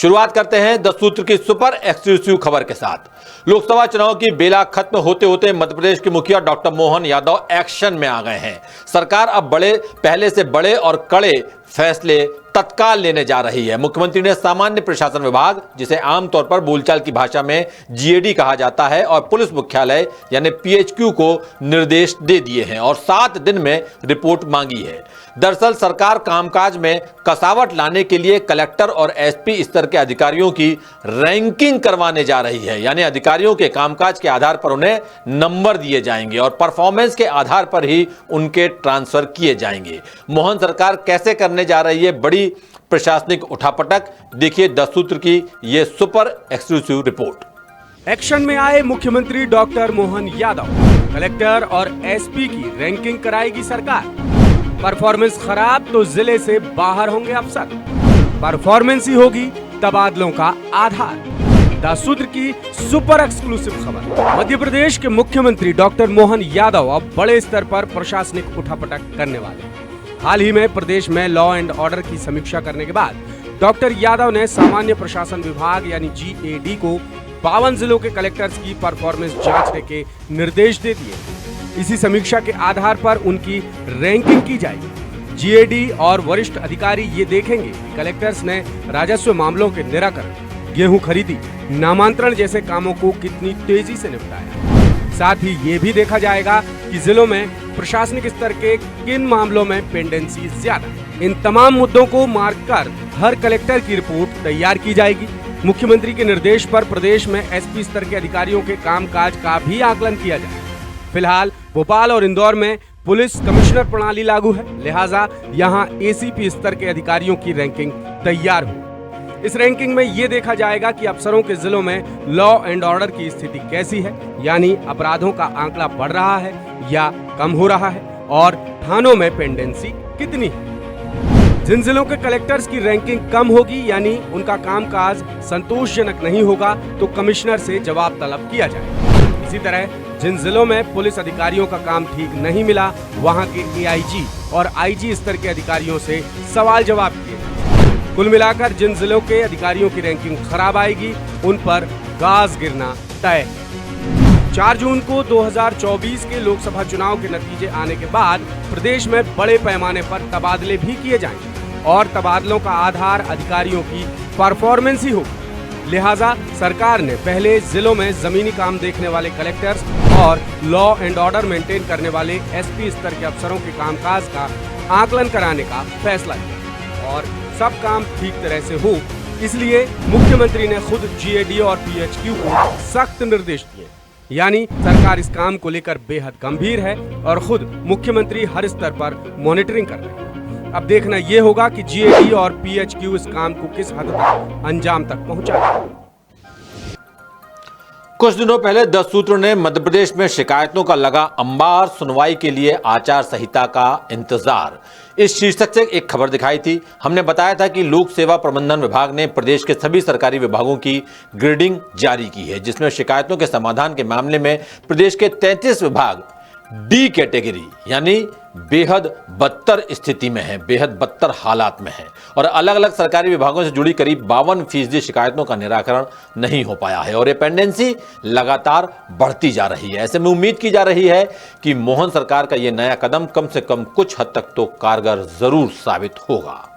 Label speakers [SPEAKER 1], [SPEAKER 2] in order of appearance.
[SPEAKER 1] शुरुआत करते हैं 10 सूत्र की सुपर एक्सक्लूसिव खबर के साथ। लोकसभा चुनाव की बेला खत्म होते होते मध्य प्रदेश के मुखिया डॉक्टर मोहन यादव एक्शन में आ गए हैं। सरकार अब पहले से बड़े और कड़े फैसले तत्काल लेने जा रही है। मुख्यमंत्री ने सामान्य प्रशासन विभाग, जिसे आमतौर पर बोलचाल की भाषा में जीएडी कहा जाता है, और पुलिस मुख्यालय यानी पीएचक्यू को निर्देश दे दिए हैं और 7 दिन में रिपोर्ट मांगी है। दरअसल सरकार कामकाज में कसावट लाने के लिए कलेक्टर और एसपी स्तर के अधिकारियों की रैंकिंग करवाने जा रही है, यानी अधिकारियों के कामकाज के आधार पर उन्हें नंबर दिए जाएंगे और परफॉर्मेंस के आधार पर ही उनके ट्रांसफर किए जाएंगे। मोहन सरकार कैसे करने जा रही है बड़ी प्रशासनिक उठापटक, देखिए 10 सूत्र की यह सुपर एक्सक्लूसिव रिपोर्ट।
[SPEAKER 2] एक्शन में आए मुख्यमंत्री डॉक्टर मोहन यादव। कलेक्टर और एसपी की रैंकिंग कराएगी सरकार। परफॉर्मेंस खराब तो जिले से बाहर होंगे अफसर। परफॉर्मेंस ही होगी तबादलों का आधार। 10 सूत्र की सुपर एक्सक्लूसिव खबर। मध्य प्रदेश के मुख्यमंत्री डॉक्टर मोहन यादव अब बड़े स्तर पर प्रशासनिक उठापटक करने वाले हैं। हाल ही में प्रदेश में लॉ एंड ऑर्डर की समीक्षा करने के बाद डॉक्टर यादव ने सामान्य प्रशासन विभाग यानी जीएडी को 52 जिलों के कलेक्टर्स की परफॉर्मेंस जांचने के निर्देश दे दिए। इसी समीक्षा के आधार पर उनकी रैंकिंग की जाएगी। जीएडी और वरिष्ठ अधिकारी ये देखेंगे कि कलेक्टर्स ने राजस्व मामलों के निराकरण, गेहूं खरीदी, नामांतरण जैसे कामों को कितनी तेजी से निपटाया। साथ ही ये भी देखा जाएगा कि जिलों में प्रशासनिक स्तर के किन मामलों में पेंडेंसी ज्यादा। इन तमाम मुद्दों को मार्क कर हर कलेक्टर की रिपोर्ट तैयार की जाएगी। मुख्यमंत्री के निर्देश पर प्रदेश में एसपी स्तर के अधिकारियों के कामकाज का भी आकलन किया जाए। फिलहाल भोपाल और इंदौर में पुलिस कमिश्नर प्रणाली लागू है, लिहाजा यहाँ एसीपी स्तर के अधिकारियों की रैंकिंग तैयार हो। इस रैंकिंग में ये देखा जाएगा कि अफसरों के जिलों में लॉ एंड ऑर्डर की स्थिति कैसी है, यानी अपराधों का आंकड़ा बढ़ रहा है या कम हो रहा है, और थानों में पेंडेंसी कितनी है। जिन जिलों के कलेक्टर्स की रैंकिंग कम होगी यानी उनका कामकाज संतोषजनक नहीं होगा तो कमिश्नर से जवाब तलब किया जाए। इसी तरह जिन जिलों में पुलिस अधिकारियों का काम ठीक नहीं मिला, वहां के एआईजी और आईजी स्तर के अधिकारियों से सवाल जवाब किए। कुल मिलाकर जिन जिलों के अधिकारियों की रैंकिंग खराब आएगी उन पर गाज गिरना तय। 4 जून को 2024 के लोकसभा चुनाव के नतीजे आने के बाद प्रदेश में बड़े पैमाने पर तबादले भी किए जाएंगे और तबादलों का आधार अधिकारियों की परफॉर्मेंस ही होगी। लिहाजा सरकार ने पहले जिलों में जमीनी काम देखने वाले कलेक्टर्स और लॉ एंड ऑर्डर मेंटेन करने वाले एसपी स्तर के अफसरों के कामकाज का आकलन कराने का फैसला किया और सब काम ठीक तरह से हो, इसलिए मुख्यमंत्री ने खुद जीएडी और पीएचक्यू को सख्त निर्देश दिए। यानी सरकार इस काम को लेकर बेहद गंभीर है और खुद मुख्यमंत्री हर स्तर पर मॉनिटरिंग कर रहे हैं। अब देखना यह होगा कि जीएडी और पीएचक्यू इस काम को किस हद तक अंजाम तक पहुंचाए।
[SPEAKER 1] कुछ दिनों पहले 10 सूत्रों ने मध्य प्रदेश में शिकायतों का लगा अंबार, सुनवाई के लिए आचार संहिता का इंतजार, इस शीर्षक से एक खबर दिखाई थी। हमने बताया था कि लोक सेवा प्रबंधन विभाग ने प्रदेश के सभी सरकारी विभागों की ग्रेडिंग जारी की है, जिसमें शिकायतों के समाधान के मामले में प्रदेश के 33 विभाग डी कैटेगरी यानी बेहद बदतर स्थिति में है, बेहद बदतर हालात में है और अलग अलग सरकारी विभागों से जुड़ी करीब 52% शिकायतों का निराकरण नहीं हो पाया है और ये पेंडेंसी लगातार बढ़ती जा रही है। ऐसे में उम्मीद की जा रही है कि मोहन सरकार का ये नया कदम कम से कम कुछ हद तक तो कारगर जरूर साबित होगा।